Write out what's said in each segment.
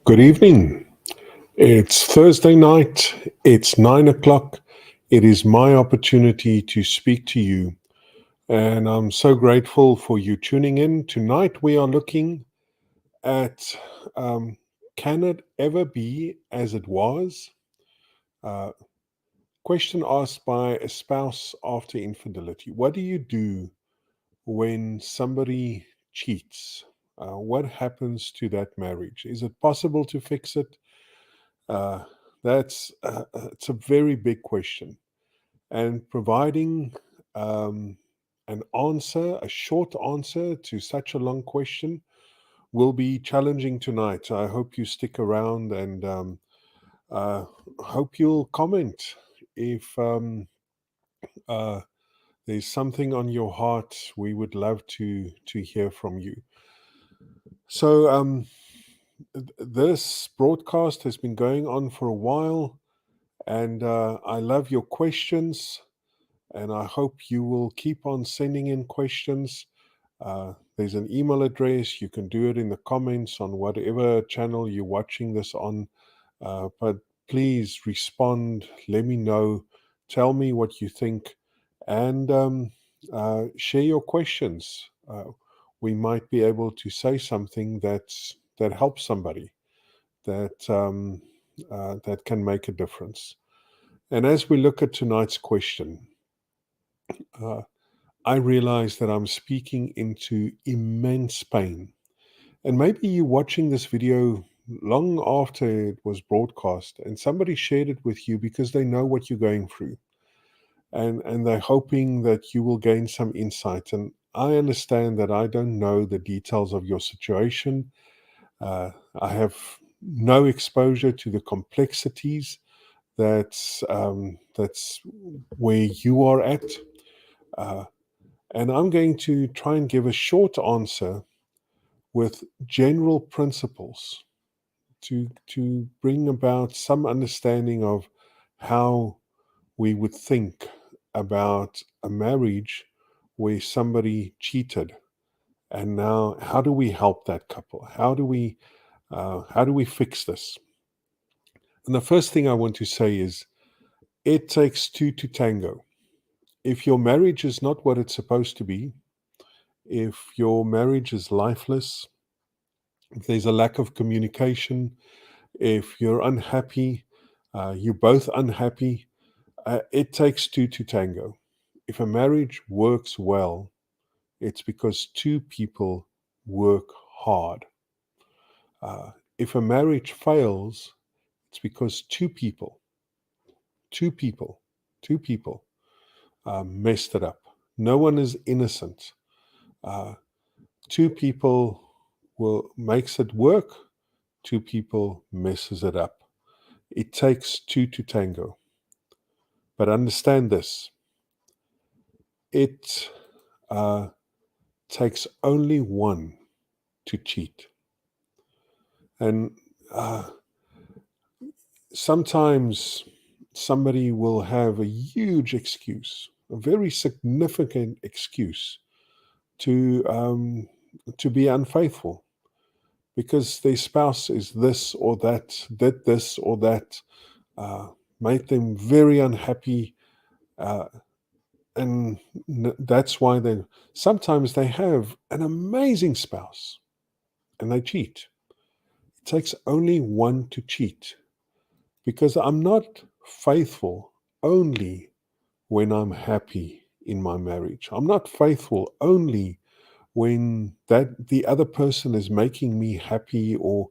Good evening. It's Thursday night. It's 9 o'clock. It is my opportunity to speak to you. And I'm so grateful for you tuning in. Tonight we are looking at can it ever be as it was? Uh, Question asked by a spouse after infidelity. What do you do when somebody cheats? What happens to that marriage? Is it possible to fix it? Uh, that's it's a very big question, and providing um, an answer, a short answer to such a long question, will be challenging tonight. I hope you stick around and uh, hope you'll comment if uh, there's something on your heart. We would love to hear from you. So this broadcast has been going on for a while. And I love your questions, and I hope you will keep on sending in questions. There's an email address. You can do it in the comments on whatever channel you're watching this on. But please respond. Let me know. Tell me what you think, and share your questions. We might be able to say something that helps somebody, that can make a difference. And as we look at tonight's question, uh, I realize that I'm speaking into immense pain. And maybe you're watching this video long after it was broadcast and somebody shared it with you because they know what you're going through. And they're hoping that you will gain some insight. And I understand that I don't know the details of your situation. I have no exposure to the complexities that's where you are at, uh, and I'm going to try and give a short answer with general principles to bring about some understanding of how we would think about a marriage where somebody cheated, and now how do we help that couple? How do we fix this? And the first thing I want to say is it takes two to tango. If your marriage is not what it's supposed to be, if your marriage is lifeless, if there's a lack of communication, if you're unhappy, you're both unhappy, it takes two to tango. If a marriage works well, it's because two people work hard. If a marriage fails, it's because two people, two people messed it up. No one is innocent. Uh, Two people will makes it work. Two people messes it up. It takes two to tango. But understand this: it uh, takes only one to cheat. And sometimes somebody will have a huge excuse, a very significant excuse to be unfaithful because their spouse is this or that, did this or that, uh, made them very unhappy, uh, and that's why they sometimes they have an amazing spouse and they cheat. It takes only one to cheat because I'm not faithful only when I'm happy in my marriage. I'm not faithful only when that the other person is making me happy or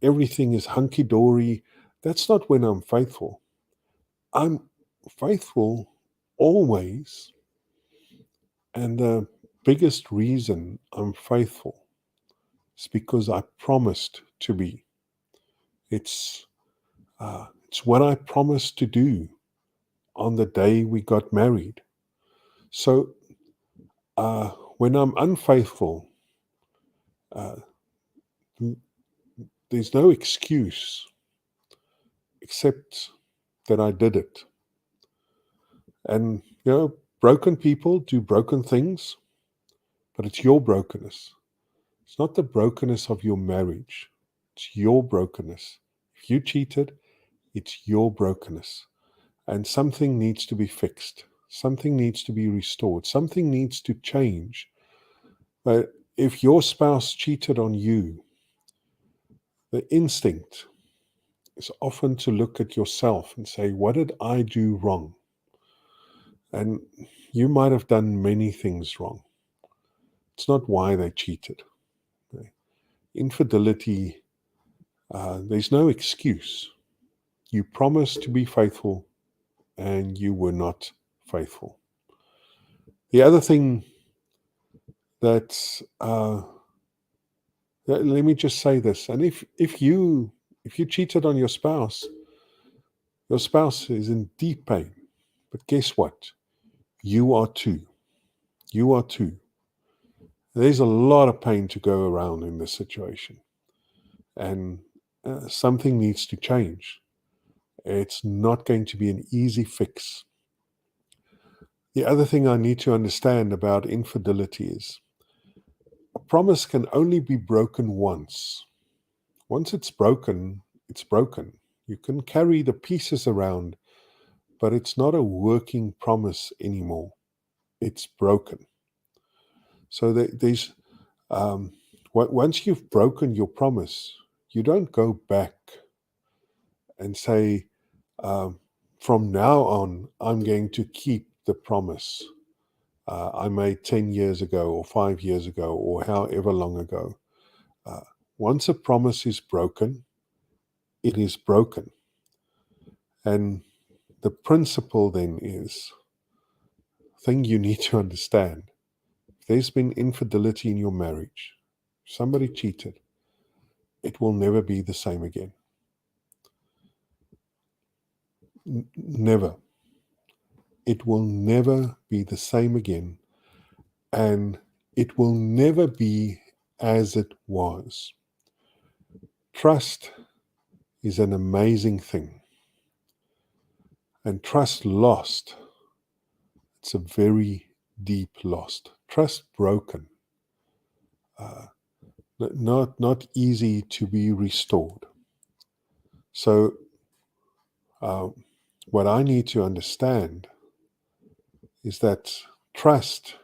everything is hunky dory. That's not when I'm faithful. I'm faithful always, and the biggest reason I'm faithful is because I promised to be. It's what I promised to do on the day we got married. So when I'm unfaithful, uh, there's no excuse except that I did it. And broken people do broken things, but it's your brokenness. It's not the brokenness of your marriage. It's your brokenness. If you cheated, it's your brokenness. And something needs to be fixed. Something needs to be restored. Something needs to change. But if your spouse cheated on you, the instinct is often to look at yourself and say, what did I do wrong? And you might have done many things wrong. It's not why they cheated. Infidelity, there's no excuse. You promised to be faithful and you were not faithful. The other thing that, let me just say this, and if you cheated on your spouse is in deep pain. But guess what? You are too. You are too. There's a lot of pain to go around in this situation. And something needs to change. It's not going to be an easy fix. The other thing I need to understand about infidelity is a promise can only be broken once. Once it's broken, it's broken. You can carry the pieces around, but it's not a working promise anymore. It's broken. So there's once you've broken your promise, you don't go back and say, from now on, I'm going to keep the promise I made 10 years ago or 5 years ago or however long ago. Once a promise is broken, it is broken. And the principle then is, thing you need to understand, if there's been infidelity in your marriage, somebody cheated, it will never be the same again. Never. It will never be the same again. And it will never be as it was. Trust is an amazing thing. And trust lost, it's a very deep loss. Trust broken, not easy to be restored. So what I need to understand is that trust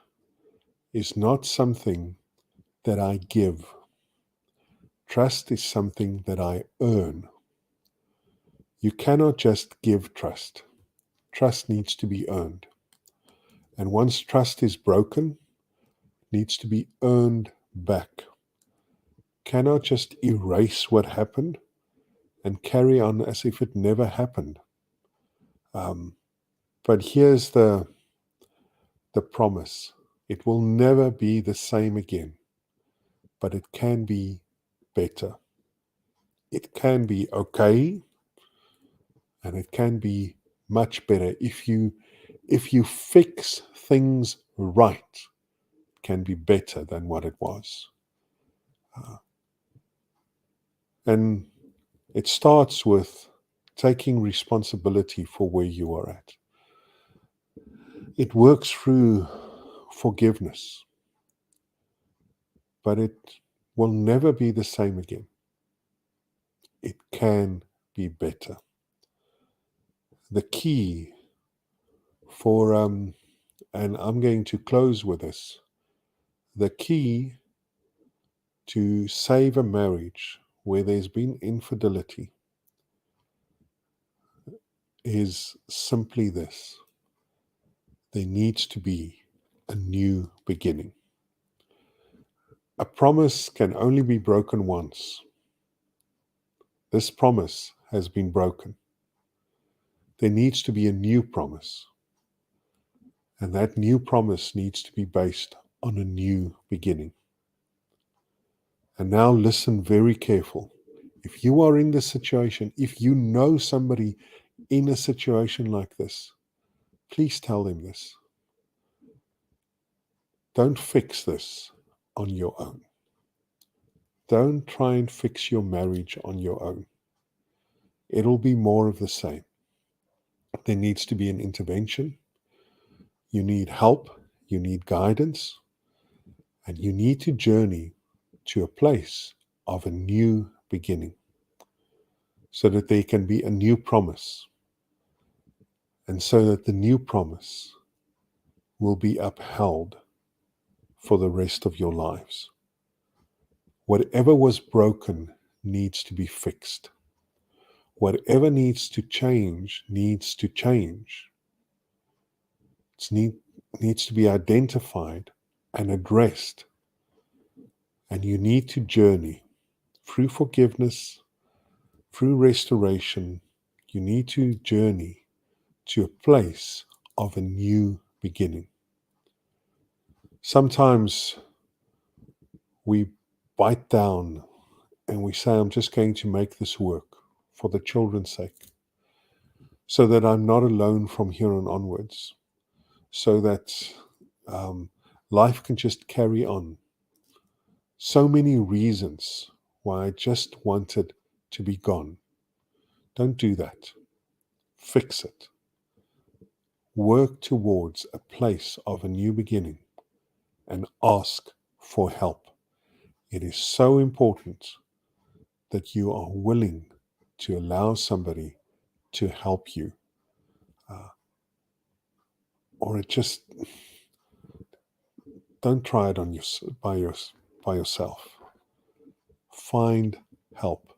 is not something that I give. Trust is something that I earn. You cannot just give trust. Trust needs to be earned. And once trust is broken, it needs to be earned back. Cannot just erase what happened and carry on as if it never happened. But here's the promise. It will never be the same again, but it can be better. It can be okay, and it can be much better if you fix things right. It can be better than what it was. And it starts with taking responsibility for where you are at. It works through forgiveness, but it will never be the same again. It can be better. The key for, and I'm going to close with this, the key to save a marriage where there's been infidelity is simply this. There needs to be a new beginning. A promise can only be broken once. This promise has been broken. There needs to be a new promise. And that new promise needs to be based on a new beginning. And now listen very careful. If you are in this situation, if you know somebody in a situation like this, please tell them this. Don't fix this on your own. Don't try and fix your marriage on your own. It'll be more of the same. There needs to be an intervention. You need help. You need guidance. And you need to journey to a place of a new beginning, so that there can be a new promise, and so that the new promise will be upheld for the rest of your lives. Whatever was broken needs to be fixed. Whatever needs to change needs to change. It needs to be identified and addressed. And you need to journey through forgiveness, through restoration. You need to journey to a place of a new beginning. Sometimes we bite down and we say, I'm just going to make this work for the children's sake, so that I'm not alone from here on onwards, so that life can just carry on. So many reasons why I just wanted to be gone. Don't do that. Fix it. Work towards a place of a new beginning and ask for help. It is so important that you are willing to allow somebody to help you. Or it just, don't try it on by yourself. Find help.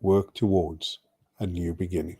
Work towards a new beginning.